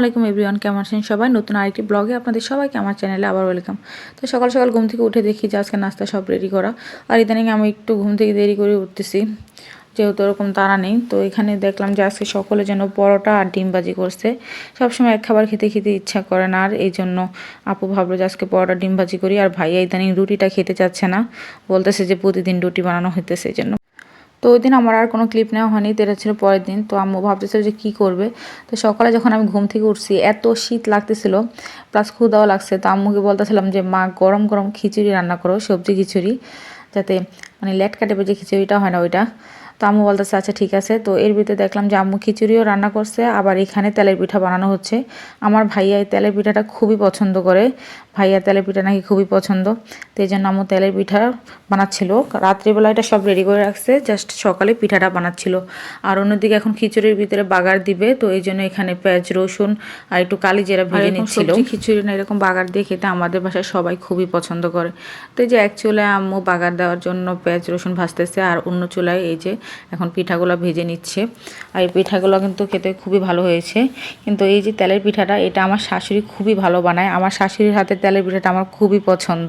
আলাইকুম এভরিওয়ান, কেমন আছেন সবাই? নতুন আরেকটি ব্লগে আপনাদের সবাইকে আমার চ্যানেলে আবার ওয়েলকাম। তো সকাল সকাল ঘুম থেকে উঠে দেখি যে আজকে নাস্তা সব রেডি করা। আর ইদানিং আমি একটু ঘুম থেকে দেরি করে উঠতেছি, যেহেতু ওরকম তাড়া নেই। তো এখানে দেখলাম যে আজকে সকলের জন্য পরোটা আর ডিম ভাজি করছে। সবসময় এক খাবার খেতে খেতে ইচ্ছা করে না, আর এই জন্য আপু ভাবলো যে আজকে পরোটা ডিম ভাজি করি। আর ভাইয়া ইদানিং রুটিটা খেতে চাচ্ছে না, বলতেছে যে প্রতিদিন রুটি বানানো হইতেছে, এই জন্য। তো ওই দিন আমার আর কোনো ক্লিপ নেওয়া হয়নি, তো এটা ছিল পরের দিন। তো আম্মু ভাবতেছিল যে কী করবে। তো সকালে যখন আমি ঘুম থেকে উঠছি এত শীত লাগতেছিল, প্লাস ক্ষুধাও লাগছে। তো আম্মুকে বলতেছিলাম যে মা গরম গরম খিচুড়ি রান্না করো, সবজি খিচুড়ি, যাতে মানে লেট কাটে যে খিচুড়িটা হয় না ওইটা। তো আম্মু বলতেছে আচ্ছা ঠিক আছে। তো এর ভিতরে দেখলাম যে আম্মু খিচুড়িও রান্না করছে, আবার এখানে তেলের পিঠা বানানো হচ্ছে। আমার ভাইয়া এই তেলের পিঠাটা খুবই পছন্দ করে, ভাইয়া তেলের পিঠা নাকি খুবই পছন্দ। তো এই জন্য আম্মু তেলের পিঠা বানাচ্ছিল। রাত্রিবেলা এটা সব রেডি করে রাখছে, জাস্ট সকালে পিঠাটা বানাচ্ছিল। আর অন্যদিকে এখন খিচুড়ির ভিতরে বাগার দিবে, তো এই জন্য এখানে পেঁয়াজ রসুন আর একটু কালি জিরা ভেজে নিচ্ছিল। খিচুড়ি না এরকম বাগার দিয়ে খেতে আমাদের বাসায় সবাই খুবই পছন্দ করে। তো এই যে এক চুলায় আম্মু বাগার দেওয়ার জন্য পেঁয়াজ রসুন ভাজতেছে, আর অন্য চুলায় এই যে এখন পিঠাগুলো ভেজে নিচ্ছে। আর এই পিঠাগুলো কিন্তু খেতে খুবই ভালো হয়েছে। কিন্তু এই যে তেলের পিঠাটা, এটা আমার শাশুড়ি খুবই ভালো বানায়। আমার শাশুড়ির হাতে তেলের পিঠাটা আমার খুবই পছন্দ।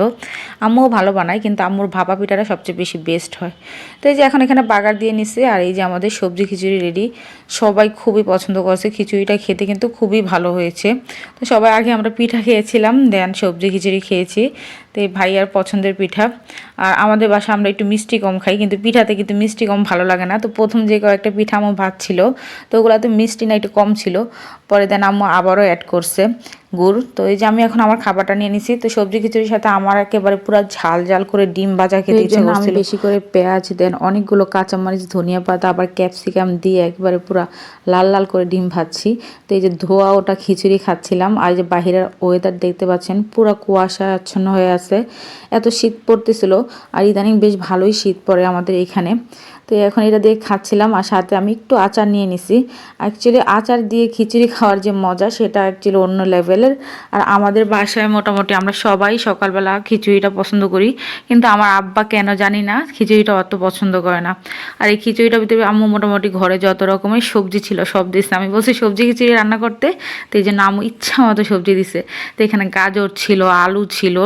আম্মুও ভালো বানায়, কিন্তু আম্মুর ভাপা পিঠাটা সবচেয়ে বেশি বেস্ট হয়। তো এই যে এখন এখানে বাগার দিয়ে নিচ্ছে, আর এই যে আমাদের সবজি খিচুড়ি রেডি। সবাই খুবই পছন্দ করছে, খিচুড়িটা খেতে কিন্তু খুবই ভালো হয়েছে। তো সবাই আগে আমরা পিঠা খেয়েছিলাম, দেন সবজি খিচুড়ি খেয়েছি। তো এই ভাইয়ার পছন্দের পিঠা। আর আমাদের বাসা আমরা একটু মিষ্টি কম খাই, কিন্তু পিঠাতে কিন্তু মিষ্টি কম ভালো লাগে না। তো প্রথম যে কয়েকটা পিঠা আম্মু ভাত ছিল, তো ওগুলোতে মিষ্টি না একটু কম ছিল। পরে দেন আম্মু আবারও অ্যাড করছে গুড়। তো এই যে আমি এখন আমার খাবারটা নিয়ে নিছি। তো সবজি খিচুড়ির সাথে আমার একেবারে পুরো ঝাল ঝাল করে ডিম ভাজা খেতে ইচ্ছে করছিল। আমি বেশি করে পেঁয়াজ, দেন অনেকগুলো কাঁচামরিচ, ধনিয়া পাতা, আবার ক্যাপসিকাম দিয়ে একবারে পুরো লাল লাল করে ডিম ভাজছি। তো এই যে ধোয়া ওটা খিচুড়ি খাচ্ছিলাম। আর যে বাহিরের ওয়েদার দেখতে পাচ্ছেন, পুরো কুয়াশা আচ্ছন্ন হয়ে আছে, এত শীত পড়তেছিল। আর ইদানিং বেশ ভালোই শীত পড়ে আমাদের এইখানে। তো এখন এটা দিয়ে খাচ্ছিলাম, আর সাথে আমি একটু আচার নিয়ে নিছি। অ্যাকচুয়ালি আচার দিয়ে খিচুড়ি খাওয়ার যে মজা, সেটা অ্যাকচুয়ালি অন্য লেভেলের। আর আমাদের বাসায় মোটামুটি আমরা সবাই সকালবেলা খিচুড়িটা পছন্দ করি, কিন্তু আমার আব্বা কেন জানি না খিচুড়িটা অত পছন্দ করে না। আর এই খিচুড়িটার ভিতরে আম্মু মোটামুটি ঘরে যত রকমের সবজি ছিল সব দিচ্ছে। আমি বলছি সবজি খিচুড়ি রান্না করতে, তো এই জন্য আম্মু ইচ্ছা মতো সবজি দিছে। তো এখানে গাজর ছিল, আলু ছিল,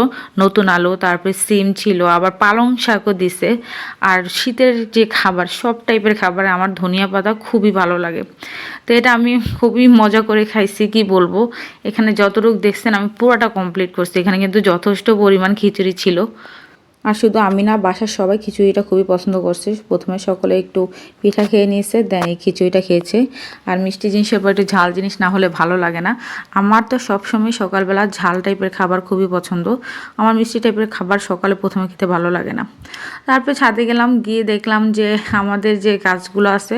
নতুন আলু, তারপরে সিম ছিল, আবার পালং শাকও দিছে। আর শীতের যে খাবার, সব টাইপের খাবার আমার ধনিয়া পাতা খুবই ভালো লাগে। তো এটা আমি খুবই মজা করে খাইছি, কি বলবো। এখানে যতটুকু দেখছেন আমি পুরোটা কমপ্লিট করছি। এখানে কিন্তু যথেষ্ট পরিমাণ খিচুড়ি ছিল। আর শুধু আমি না, বাসার সবাই খিচুড়িটা খুবই পছন্দ করছে। প্রথমে সকলে একটু পিঠা খেয়ে নিয়েছে, দেন এই খিচুড়িটা খেয়েছে। আর মিষ্টি জিনিসের পর একটু ঝাল জিনিস না হলে ভালো লাগে না। আমার তো সবসময় সকালবেলা ঝাল টাইপের খাবার খুবই পছন্দ। আমার মিষ্টি টাইপের খাবার সকালে প্রথমে খেতে ভালো লাগে না। তারপরে ছাদে গেলাম, গিয়ে দেখলাম যে আমাদের যে গাছগুলো আছে,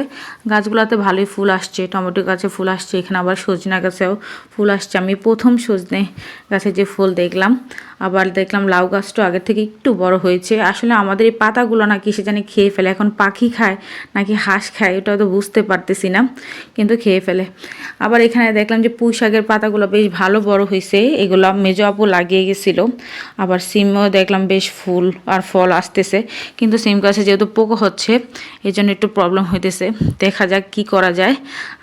গাছগুলোতে ভালোই ফুল আসছে। টমেটো গাছে ফুল আসছে, এখানে আবার সজনা গাছেও ফুল আসছে। আমি প্রথম সজনে গাছে যে ফুল দেখলাম। আবার দেখলাম লাউ গাছটা আগের থেকে একটু বড় হয়েছে। আসলে আমাদের এই পাতাগুলো না কিসে জানি খেয়ে ফেলে, এখন পাখি খায় নাকি হাঁস খায় ওটা তো বুঝতে পারতেছি না, কিন্তু খেয়ে ফেলে। আবার এখানে দেখলাম যে পুঁই শাকের পাতাগুলো বেশ ভালো বড় হয়েছে, এগুলো মেজো আপু লাগিয়ে গেছিলো। আবার সিমও দেখলাম বেশ ফুল আর ফল আসতেছে, কিন্তু সিম গাছে যেহেতু পোকা হচ্ছে এই জন্য একটু প্রবলেম হইতেছে। দেখা যাক কি করা যায়।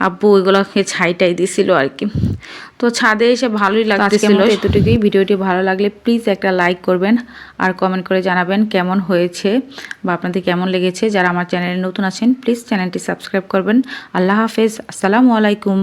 আব্বু ওইগুলোকে ছাইটাই দিছিল আর কি। তো ছাদে এসে ভালোই লাগতেছিল। এতটুকুই। ভিডিওটি ভালো লাগলে প্লিজ একটা লাইক করবেন, আর কমেন্ট করে জানাবেন কেমন হয়েছে বা আপনাদের কেমন লেগেছে। যারা আমার চ্যানেলে নতুন আছেন প্লিজ চ্যানেলটি সাবস্ক্রাইব করবেন। আল্লাহ হাফেজ, আসসালামু আলাইকুম।